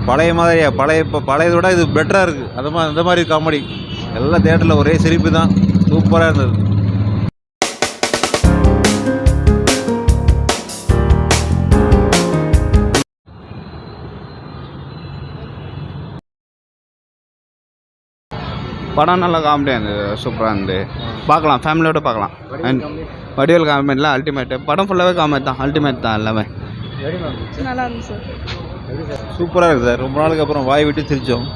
பழைய மாதிரியா இப்போ பழையதை விட இது பெட்டராக இருக்குது. அந்த மாதிரி காமெடி எல்லாம் தேட்டரில் ஒரே சிரிப்பு தான். சூப்பராக இருந்தது. படம் நல்லா காமெடியாக இருந்தது, சூப்பராக இருந்தது. பார்க்கலாம், ஃபேமிலியோடு பார்க்கலாம். வடிவேல் காமெடிலாம் அல்டிமேட்டு. படம் ஃபுல்லாகவே காமெடி தான், அல்டிமேட் தான் எல்லாமே. நல்லா இருந்துச்சு சார். சூப்பராக இருக்குது சார். ரொம்ப நாளுக்கு அப்புறம் வாய் விட்டு சிரித்தோம்.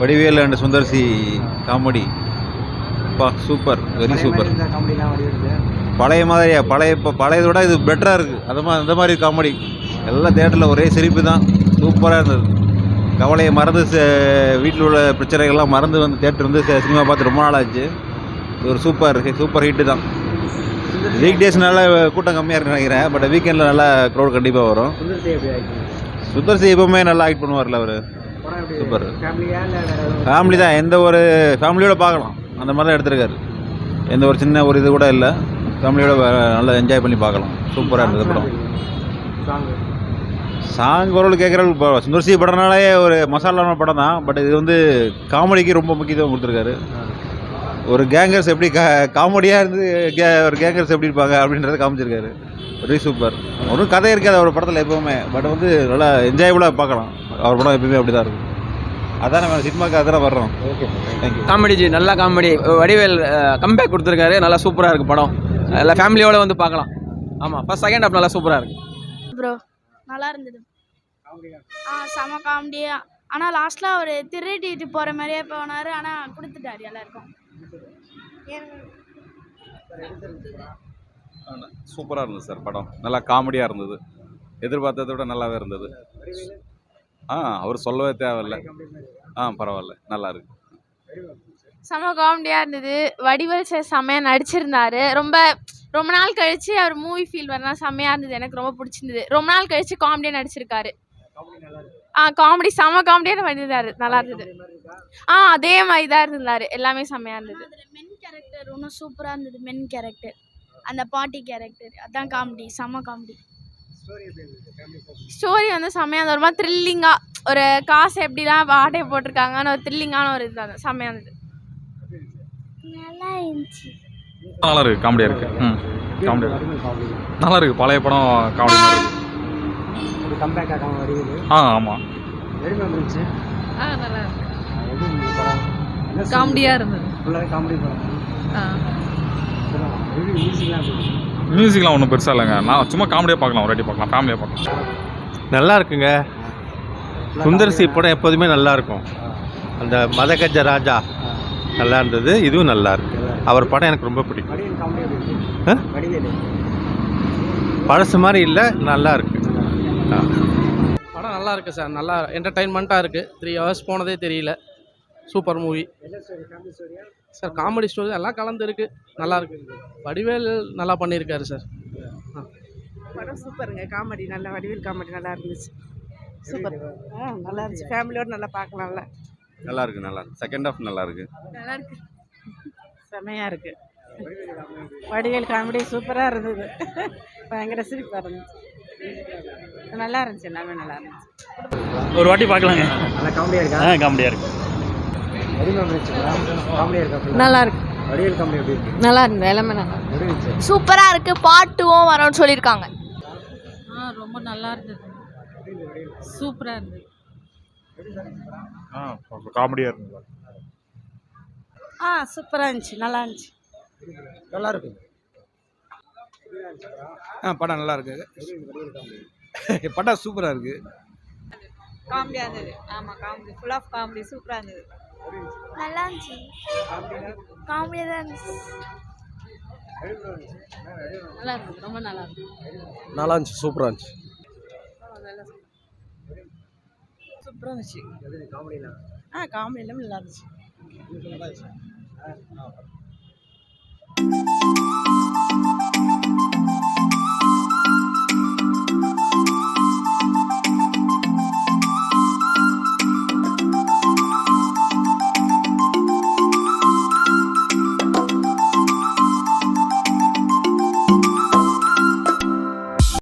Vadivel and Sundar C comedy super, very super. பழைய மாதிரியா இப்போ பழையதை விட இது பெட்டராக இருக்குது. அந்த மாதிரி காமெடி எல்லாம் தேட்டரில் ஒரே சிரிப்பு தான். சூப்பராக இருந்தது. கவலையை மறந்து வீட்டில் உள்ள பிரச்சனைகள்லாம் மறந்து வந்து தேட்டர் வந்து சினிமா பார்த்து ரொம்ப நாள் ஆச்சு. இது ஒரு சூப்பர் ஹிட்டு தான். வீக் டேஸ்னால கூட்டம் கம்மியாக இருக்குன்னு நினைக்கிறேன். பட் வீக்கெண்டில் நல்லா க்ரௌட் கண்டிப்பாக வரும். சுந்தர்சி எப்பவுமே நல்லா ஆக்ட் பண்ணுவார்ல அவர். சூப்பர் ஃபேமிலி தான். எந்த ஒரு ஃபேமிலியோட பார்க்கலாம் அந்த மாதிரி தான் எடுத்திருக்காரு. எந்த ஒரு சின்ன ஒரு இது கூட இல்லை. ஃபேமிலியோட நல்லா என்ஜாய் பண்ணி பார்க்கலாம். சூப்பராக இருந்தது படம். சாங் குரல் கேட்குறது இப்போ சுந்தர்சி படம்னாலே ஒரு மசாலான படம் தான். பட் இது வந்து காமெடிக்கு ரொம்ப முக்கியத்துவம் கொடுத்துருக்காரு. ஒரு கேங்கர்ஸ் எப்படி காமெடியாக இருந்து ஒரு கேங்கர்ஸ் எப்படி இருப்பாங்க அப்படின்றத காமிச்சிருக்காரு. Very super. ஒரு கதை இருக்காது அவர் படத்தில் எப்போவுமே. பட் வந்து நல்லா என்ஜாயபுளாக பார்க்கலாம். அவர் படம் எப்பவுமே அப்படி தான் இருக்கும். அதான் நம்ம சினிமாவுக்கு அதெல்லாம் வர்றோம். Okay, thank you. காமெடி ஜி, நல்லா காமெடி. வடிவேல் கம்பேக் கொடுத்துருக்காரு. நல்லா சூப்பராக இருக்குது படம். எல்லாம் ஃபேமிலியோடு வந்து பார்க்கலாம். ஆமாம், ஃபர்ஸ்ட் செகண்ட் ஹாஃப் நல்லா சூப்பராக இருக்குது ப்ரோ. நல்லா இருந்தது. செம காமெடியா. ஆனால் லாஸ்ட்டில் அவர் திருடிட்டு போகிற மாதிரியே போனார். ஆனால் கொடுத்துட்டாரு எல்லாருக்கும். சூப்பராக இருந்தது சார் படம். நல்லா காமெடியாக இருந்தது. எதிர்பார்த்ததை விட நல்லாவே இருந்தது. அவர் சொல்லவே தேவையில்லை. பரவாயில்ல, நல்லா இருக்கு. செம காமெடியாக இருந்தது. வடிவேல் சார் செம்மையாக நடிச்சிருந்தாரு. ரொம்ப நாள் கழித்து அவர் மூவி ஃபீல் வரலாம். செம்மையாக இருந்தது. எனக்கு ரொம்ப பிடிச்சிருந்தது. ரொம்ப நாள் கழித்து காமெடியாக நடிச்சிருக்காரு. காமெடி செம காமெடியாக பண்ணியிருந்தாரு. நல்லா இருந்தது. அதே மாதிரி தான் இருந்தார். எல்லாமே செம்மையாக இருந்தது. மென் கேரக்டர் ஒன்றும் சூப்பராக இருந்தது. மென் கேரக்டர், அந்த பாட்டி கேரக்டர், அதான் காமெடி. செம காமெடி. ஸ்டோரி வந்து செம்மையாக இருந்தது. ஒரு மாதிரி த்ரில்லிங்காக, ஒரு காசு எப்படிலாம் ஆட்டையை போட்டிருக்காங்கன்னு ஒரு த்ரில்லிங்கான ஒரு இது தான். செம்மையாக இருந்தது. நல்லா இருந்துச்சு. நல்லா இருக்குது, காமெடியாக இருக்குது. காமெடியாக நல்லா இருக்குது. பழைய படம் காமெடி மாதிரி இருக்குது. ஆமாம். நல்லா காமெடியாக இருந்தது. மியூசிக்லாம் ஒன்றும் பெருசாக இல்லைங்க. நான் சும்மா காமெடியாக பார்க்கலாம், ஒரு வாட்டி பார்க்கலாம், ஃபேமிலியாக பார்க்கலாம். நல்லா இருக்குங்க. சுந்தர்சி படம் எப்போதுமே நல்லா இருக்கும். அந்த மதகஜ ராஜா நல்லா இருந்தது. இதுவும் நல்லா இருக்கு. அவர் படம் எனக்கு ரொம்ப பிடிக்கும். பழசு மாதிரி இல்லை, நல்லா இருக்கு. படம் நல்லா இருக்குது சார். நல்லா என்டர்டைன்மெண்ட்டாக இருக்குது. 3 hours போனதே தெரியல. Super movie sir. Comedy story எல்லாம் கலந்து இருக்குது. நல்லா இருக்கு. வடிவேல் நல்லா பண்ணியிருக்காரு சார். படம் சூப்பருங்க. காமெடி நல்லா, வடிவேல் காமெடி நல்லா இருந்துச்சு. சூப்பர். நல்லா இருந்துச்சு. ஃபேமிலியோடு நல்லா பார்க்கலாம்ல. நல்லா இருக்கு, நல்லா இருக்கு. செகண்ட் ஹாஃப் நல்லா இருக்கு. நல்லா இருக்கு. செமையாக இருக்குது. வடிவேல் காமெடி சூப்பராக இருந்தது. பயங்கர சிரிப்பாக இருந்துச்சு. நல்லா இருந்துச்சு. எல்லாமே நல்லா இருந்துச்சு. ஒரு வாட்டி பார்க்கலாங்க. நல்லா காமெடியாக இருக்கா? காமெடியாக இருக்கு. நல்லா இருக்கு. நல்லா இருந்தது. எல்லாமே நல்லா சூப்பராக இருக்கு. பார்ட் 2 வரும்னு சொல்லியிருக்காங்க. ரொம்ப நல்லா இருந்தது. சூப்பராக இருந்தது. காமெடியாக இருந்தது. சூப்பராக இருந்துச்சு. நல்லா இருந்துச்சு. நல்லா இருக்கு. படம் நல்லா இருக்கு. படம் சூப்பராக இருக்கு. காமெடியாக இருந்தது. ஆமாம், காமெடி. Full of comedy. சூப்பராக இருந்தது. நல்லா இருந்துச்சு. காமெடியாக தான் இருந்துச்சு. நல்லா இருந்தது. ரொம்ப நல்லா இருந்தது. நல்லா இருந்துச்சு. சூப்பராக இருந்துச்சு. சூப்பராக இருந்துச்சு. காமெடி எல்லாமே நல்லா இருந்துச்சு.